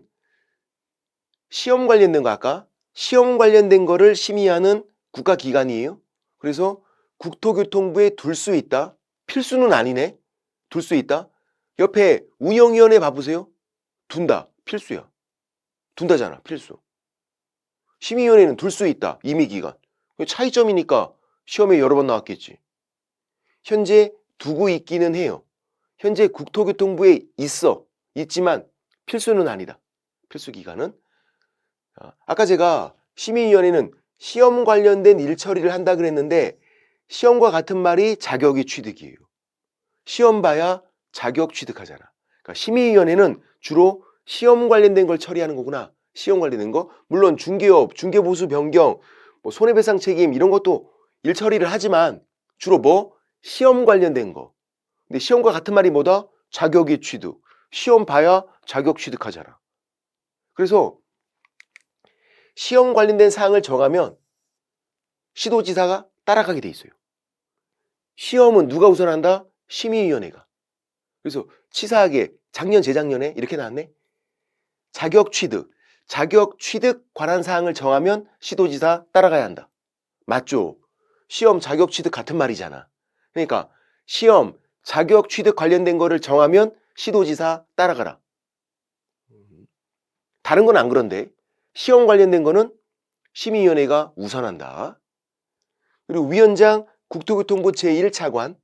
시험 관련된 거 아까 시험 관련된 거를 심의하는 국가기관이에요. 그래서 국토교통부에 둘 수 있다. 필수는 아니네. 둘 수 있다. 옆에 운영위원회 봐보세요. 둔다. 필수야. 둔다잖아. 필수. 심의위원회는 둘 수 있다. 임의기관. 차이점이니까 시험에 여러 번 나왔겠지. 현재 두고 있기는 해요. 현재 국토교통부에 있지만 필수는 아니다. 필수기관은. 아까 제가 심의위원회는 시험 관련된 일 처리를 한다 그랬는데 시험과 같은 말이 자격이 취득이에요. 시험 봐야 자격 취득하잖아. 그러니까 심의위원회는 주로 시험 관련된 걸 처리하는 거구나. 시험 관련된 거. 물론 중개업, 중개보수 변경, 뭐 손해배상 책임 이런 것도 일 처리를 하지만 주로 뭐? 시험 관련된 거. 근데 시험과 같은 말이 뭐다? 자격이 취득. 시험 봐야 자격 취득하잖아. 그래서 시험 관련된 사항을 정하면 시도지사가 따라가게 돼 있어요. 시험은 누가 우선한다? 심의위원회가. 그래서 치사하게 작년 재작년에 이렇게 나왔네. 자격 취득 관한 사항을 정하면 시도지사 따라가야 한다. 맞죠? 시험 자격 취득 같은 말이잖아. 그러니까 시험 자격 취득 관련된 거를 정하면 시도지사 따라가라. 다른 건 안 그런데 시험 관련된 거는 심의위원회가 우선한다. 그리고 위원장 국토교통부 제1차관,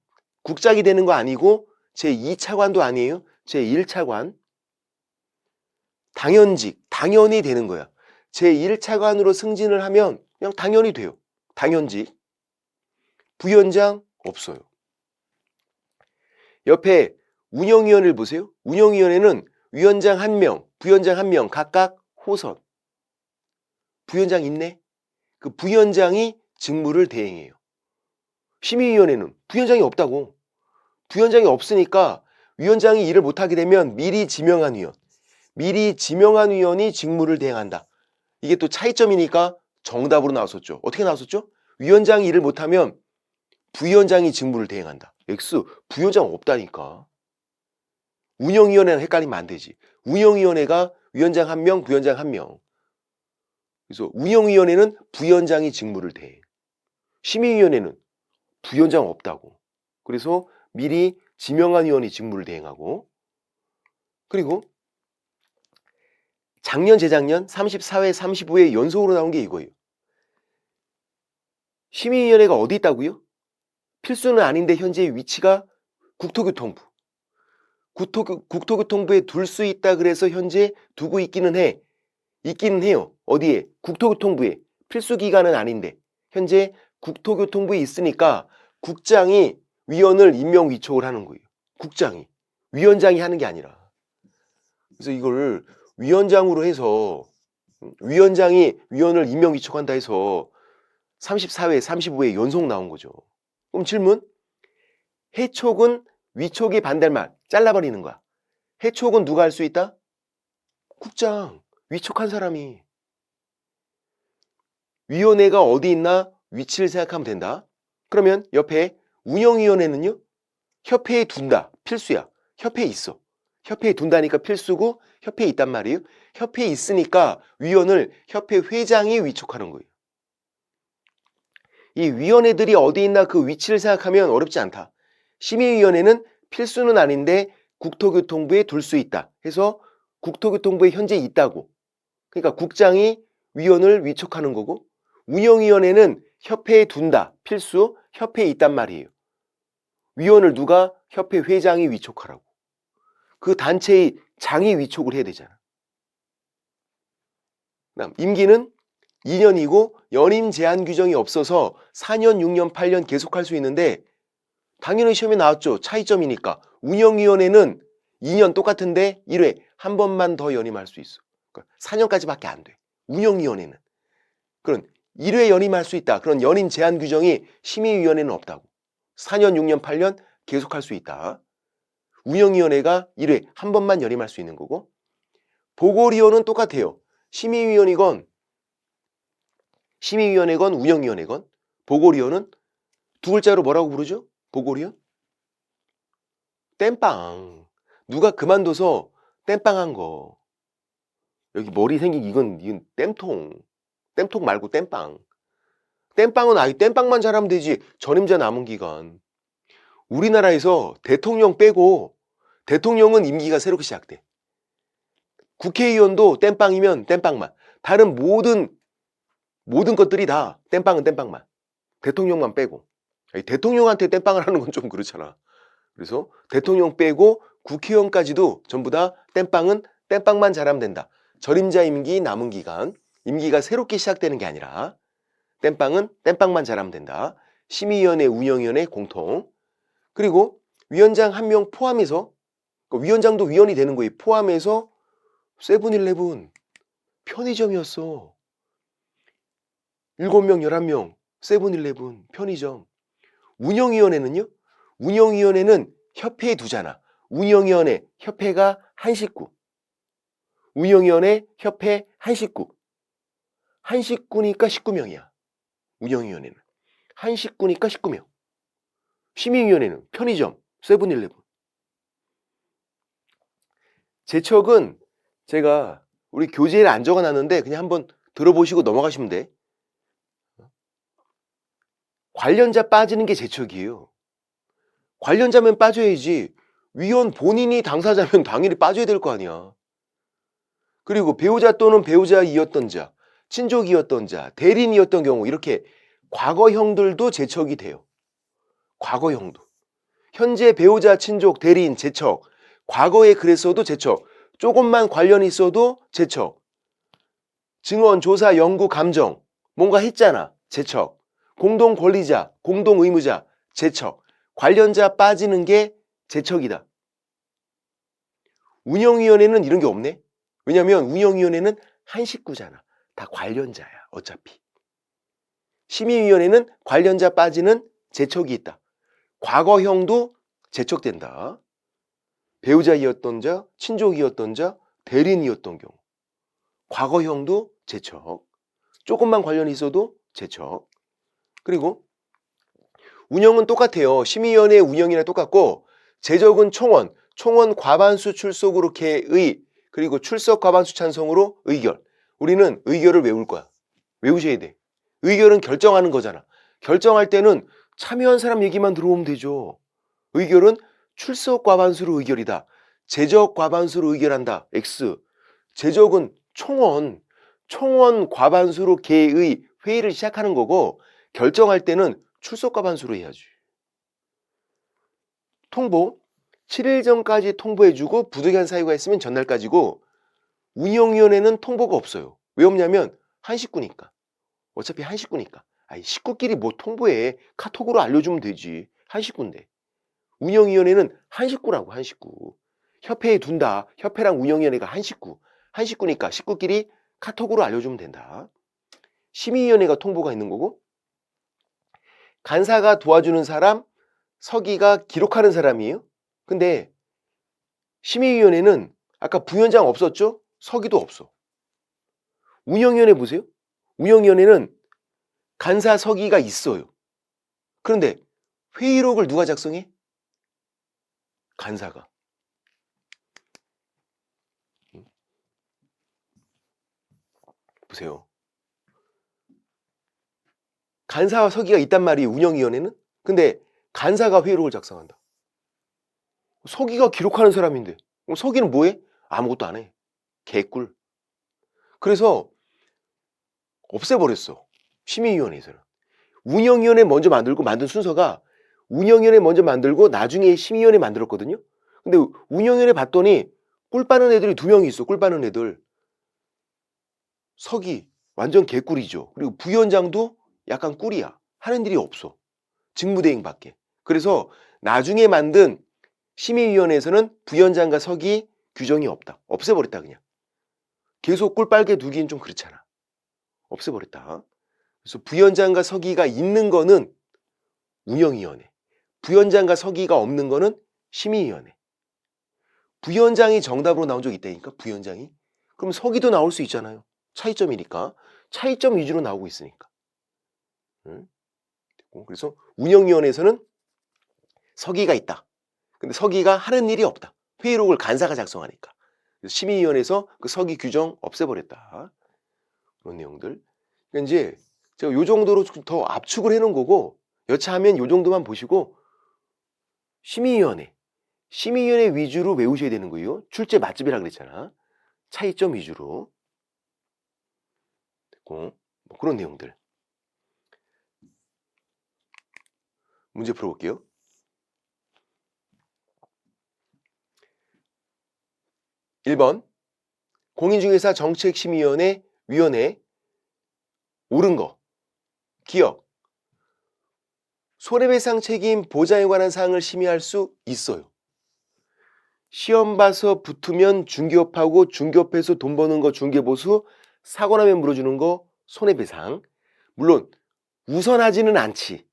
국장이 되는 거 아니고 제2차관도 아니에요. 제1차관. 당연직, 당연히 되는 거야. 제1차관으로 승진을 하면 그냥 당연히 돼요. 당연직. 부위원장 없어요. 옆에 운영위원회를 보세요. 운영위원회는 위원장 1명, 부위원장 1명 각각 호선. 부위원장 있네? 그 부위원장이 직무를 대행해요. 심의위원회는 부위원장이 없다고. 부위원장이 없으니까 위원장이 일을 못하게 되면 미리 지명한 위원이 직무를 대행한다. 이게 또 차이점이니까 정답으로 나왔었죠. 어떻게 나왔었죠? 위원장이 일을 못하면 부위원장이 직무를 대행한다. X, 부위원장 없다니까. 운영위원회랑 헷갈리면 안 되지. 운영위원회가 위원장 1명, 부위원장 1명. 그래서 운영위원회는 부위원장이 직무를 대행. 심의위원회는 부위원장 없다고. 그래서 미리 지명한 위원이 직무를 대행하고. 그리고 작년, 재작년 34회, 35회 연속으로 나온 게 이거예요. 심의위원회가 어디 있다고요? 필수는 아닌데 현재 위치가 국토교통부. 국토교통부에 둘 수 있다 그래서 현재 두고 있기는 해. 있기는 해요. 어디에? 국토교통부에. 필수 기관은 아닌데 현재 국토교통부에 있으니까 국장이 위원을 임명 위촉을 하는 거예요. 국장이. 위원장이 하는 게 아니라. 그래서 이걸 위원장으로 해서 위원장이 위원을 임명 위촉한다 해서 34회, 35회 연속 나온 거죠. 그럼 질문? 해촉은 위촉의 반대말 잘라버리는 거야. 해촉은 누가 할 수 있다? 국장. 위촉한 사람이. 위원회가 어디 있나 위치를 생각하면 된다. 그러면 옆에 운영위원회는요. 협회에 둔다. 필수야. 협회에 있어. 협회에 둔다니까 필수고 협회에 있단 말이에요. 협회에 있으니까 위원을 협회 회장이 위촉하는 거예요. 이 위원회들이 어디 있나 그 위치를 생각하면 어렵지 않다. 심의위원회는 필수는 아닌데 국토교통부에 둘 수 있다. 해서 국토교통부에 현재 있다고. 그러니까 국장이 위원을 위촉하는 거고 운영위원회는 협회에 둔다. 필수, 협회에 있단 말이에요. 위원을 누가? 협회 회장이 위촉하라고. 그 단체의 장이 위촉을 해야 되잖아. 그다음 임기는 2년이고 연임 제한 규정이 없어서 4년, 6년, 8년 계속할 수 있는데 당연히 시험에 나왔죠. 차이점이니까. 운영위원회는 2년 똑같은데 1회 한 번만 더 연임할 수 있어. 그러니까 4년까지밖에 안 돼. 운영위원회는. 그런 1회 연임할 수 있다. 그런 연임 제한 규정이 심의위원회는 없다고. 4년, 6년, 8년 계속할 수 있다. 운영위원회가 1회 한 번만 연임할 수 있는 거고 보궐위원은 똑같아요. 심의위원회건 운영위원회건 보궐위원은 두 글자로 뭐라고 부르죠? 보궐위원? 땜빵. 누가 그만둬서 땜빵한 거. 여기 머리 생긴 이건 땜통. 땜통 말고 땜빵. 땜빵은 아예 땜빵만 잘하면 되지. 전임자 남은 기간. 우리나라에서 대통령 빼고 대통령은 임기가 새롭게 시작돼. 국회의원도 땜빵이면 땜빵만. 다른 모든 것들이 다 땜빵은 땜빵만. 대통령만 빼고. 아니, 대통령한테 땜빵을 하는 건 좀 그렇잖아. 그래서 대통령 빼고 국회의원까지도 전부 다 땜빵은 땜빵만 잘하면 된다. 전임자 임기 남은 기간. 임기가 새롭게 시작되는 게 아니라 땜빵은 땜빵만 잘하면 된다. 심의위원회, 운영위원회 공통. 그리고 위원장 1명 포함해서 위원장도 위원이 되는 거예요. 포함해서 세븐일레븐, 편의점이었어. 7명, 11명, 세븐일레븐, 편의점. 운영위원회는요? 운영위원회는 협회에 두잖아. 운영위원회, 협회가 한 식구. 운영위원회, 협회 한 식구. 한 식구니까 19명이야. 운영위원회는. 한 식구니까 19명. 심의위원회는 편의점, 세븐일레븐. 제척은 제가 우리 교재에 안 적어놨는데 그냥 한번 들어보시고 넘어가시면 돼. 관련자 빠지는 게 제척이에요. 관련자면 빠져야지. 위원 본인이 당사자면 당연히 빠져야 될 거 아니야. 그리고 배우자 또는 배우자이었던 자, 친족이었던 자, 대리인이었던 경우 이렇게 과거형들도 제척이 돼요. 과거형도. 현재 배우자, 친족, 대리인 제척. 과거에 그랬어도 제척. 조금만 관련이 있어도 제척. 증언, 조사, 연구, 감정. 뭔가 했잖아. 제척. 공동 권리자, 공동 의무자, 제척. 관련자 빠지는 게 제척이다. 운영위원회는 이런 게 없네. 왜냐면 운영위원회는 한 식구잖아. 다 관련자야. 어차피. 심의위원회는 관련자 빠지는 제척이 있다. 과거형도 제척된다. 배우자이었던 자, 친족이었던 자, 대리인이었던 경우. 과거형도 제척. 조금만 관련이 있어도 제척. 그리고 운영은 똑같아요. 심의위원회 운영이랑 똑같고 제적은 총원, 총원 과반수 출석으로 개의, 그리고 출석 과반수 찬성으로 의결. 우리는 의결을 외울 거야. 외우셔야 돼. 의결은 결정하는 거잖아. 결정할 때는 참여한 사람 얘기만 들어오면 되죠. 의결은 출석 과반수로 의결이다. 제적 과반수로 의결한다. X. 제적은 총원, 총원 과반수로 개의 회의를 시작하는 거고 결정할 때는 출석 과반수로 해야지. 통보. 7일 전까지 통보해주고 부득이한 사유가 있으면 전날까지고 운영위원회는 통보가 없어요. 왜 없냐면 한 식구니까. 어차피 한 식구니까. 아니 식구끼리 뭐 통보해. 카톡으로 알려주면 되지. 한 식구인데. 운영위원회는 한 식구라고 한 식구. 협회에 둔다. 협회랑 운영위원회가 한 식구. 한 식구니까 식구끼리 카톡으로 알려주면 된다. 심의위원회가 통보가 있는 거고 간사가 도와주는 사람, 서기가 기록하는 사람이에요. 근데 심의위원회는 아까 부위원장 없었죠? 서기도 없어. 운영위원회 보세요. 운영위원회는 간사 서기가 있어요. 그런데 회의록을 누가 작성해? 간사가. 보세요. 간사와 서기가 있단 말이에요. 운영위원회는. 근데 간사가 회의록을 작성한다. 서기가 기록하는 사람인데 서기는 뭐해? 아무것도 안 해. 개꿀. 그래서 없애버렸어. 심의위원회에서는. 운영위원회 먼저 만들고 만든 순서가 운영위원회 먼저 만들고 나중에 심의위원회 만들었거든요. 근데 운영위원회 봤더니 꿀 빠는 애들이 2명이 있어. 꿀 빠는 애들. 서기 완전 개꿀이죠. 그리고 부위원장도 약간 꿀이야. 하는 일이 없어. 직무대행밖에. 그래서 나중에 만든 심의위원회에서는 부위원장과 서기 규정이 없다. 없애버렸다 그냥. 계속 꿀 빨게 두기는 좀 그렇잖아. 없애버렸다. 그래서 부위원장과 서기가 있는 거는 운영위원회. 부위원장과 서기가 없는 거는 심의위원회. 부위원장이 정답으로 나온 적이 있다니까. 부위원장이. 그럼 서기도 나올 수 있잖아요. 차이점이니까. 차이점 위주로 나오고 있으니까. 응? 그래서 운영위원회에서는 서기가 있다. 근데 서기가 하는 일이 없다. 회의록을 간사가 작성하니까. 그래서 심의위원회에서 그 서기 규정 없애버렸다. 그런 내용들. 그러니까 이제 제가 요 정도로 더 압축을 해놓은 거고 여차하면 요 정도만 보시고 심의위원회. 심의위원회 위주로 외우셔야 되는 거예요. 출제 맛집이라 그랬잖아. 차이점 위주로. 됐고, 뭐 그런 내용들. 문제 풀어볼게요. 1번 공인중개사 정책심의위원회 위원회 옳은 거. 기억. 손해배상 책임 보장에 관한 사항을 심의할 수 있어요. 시험 봐서 붙으면 중개업하고 중개업해서 돈 버는 거 중개보수, 사고 나면 물어주는 거 손해배상. 물론 우선하지는 않지.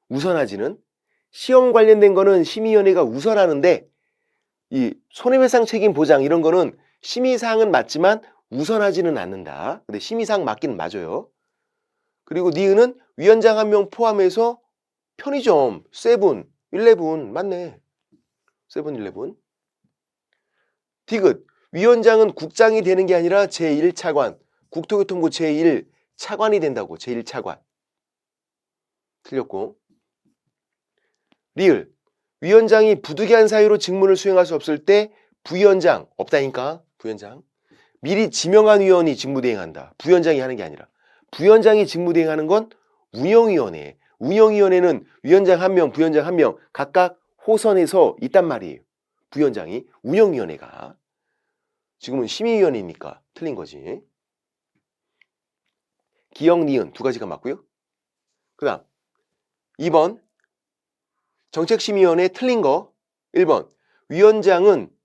우선하지는. 시험 관련된 거는 심의위원회가 우선하는데 이 손해배상 책임 보장 이런 거는 심의사항은 맞지만 우선하지는 않는다. 근데 심의사항 맞기는 맞아요. 그리고 니은은 위원장 1명 포함해서 편의점, 세븐, 11 맞네. 세븐, 11. 디귿. 위원장은 국장이 되는 게 아니라 제1차관, 국토교통부 제1차관이 된다고. 제1차관. 틀렸고. 리을. 위원장이 부득이한 사유로 직무를 수행할 수 없을 때 부위원장 없다니까. 부위원장. 미리 지명한 위원이 직무대행한다. 부위원장이 하는 게 아니라. 부위원장이 직무대행하는 건 운영위원회. 운영위원회는 위원장 1명, 부위원장 1명 각각 호선해서 있단 말이에요. 부위원장이. 운영위원회가. 지금은 심의위원회니까 틀린 거지. 기역, 니은 두 가지가 맞고요. 그 다음 2번 정책심의위원회 틀린 거. 1번 위원은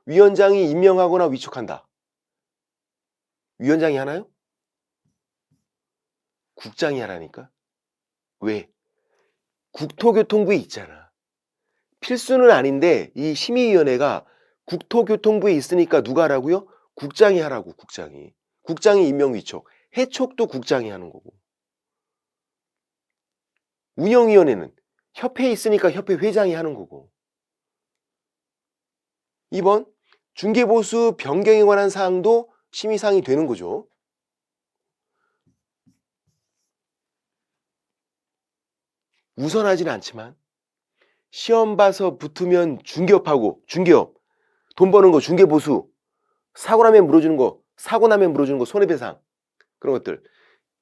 위원장이 임명하거나 위촉한다. 위원장이 하나요? 국장이 하라니까. 왜? 국토교통부에 있잖아. 필수는 아닌데 이 심의위원회가 국토교통부에 있으니까 누가 하라고요? 국장이 하라고. 국장이. 국장이 임명 위촉. 해촉도 국장이 하는 거고. 운영위원회는 협회에 있으니까 협회 회장이 하는 거고. 2번 중개보수 변경에 관한 사항도 심의사항이 되는 거죠. 우선하지는 않지만 시험 봐서 붙으면 중개업하고 중개업, 돈 버는 거 중개보수, 사고 나면 물어주는 거, 사고 나면 물어주는 거 손해배상 그런 것들.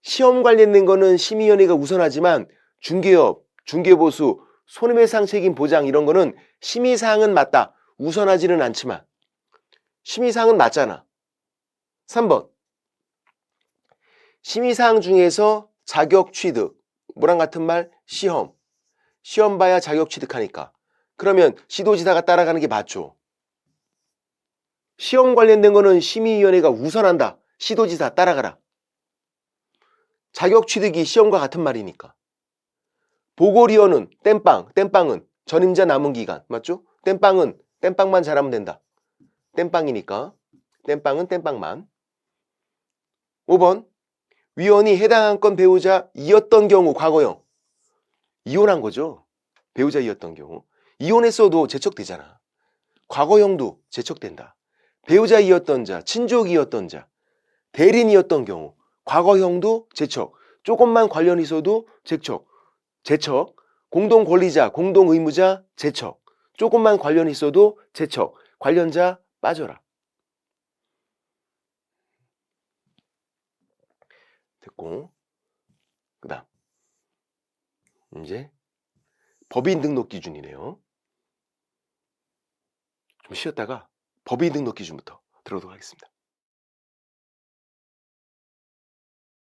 시험 관련된 거는 심의위원회가 우선하지만 중개업, 중개보수, 손해배상 책임 보장 이런 거는 심의사항은 맞다. 우선하지는 않지만 심의사항은 맞잖아. 3번 심의사항 중에서 자격 취득, 뭐랑 같은 말? 시험 봐야 자격 취득하니까. 그러면 시도지사가 따라가는 게 맞죠. 시험 관련된 거는 심의위원회가 우선한다. 시도지사 따라가라. 자격 취득이 시험과 같은 말이니까. 보궐위원은 땜빵은 전임자 남은 기간 맞죠? 땜빵만 잘하면 된다. 땜빵이니까 땜빵은 땜빵만. 5번 위원이 해당 안건 배우자이었던 경우 과거형 이혼한 거죠. 배우자이었던 경우 이혼했어도 제척되잖아. 과거형도 제척된다. 배우자이었던 자, 친족이었던 자, 대리인이었던 경우 과거형도 제척. 조금만 관련 있어도 제척. 공동권리자, 공동의무자 제척. 조금만 관련 있어도 제척. 관련자 빠져라. 됐고. 그 다음 이제 법인 등록 기준이네요. 좀 쉬었다가 법인 등록 기준부터 들어보도록 하겠습니다.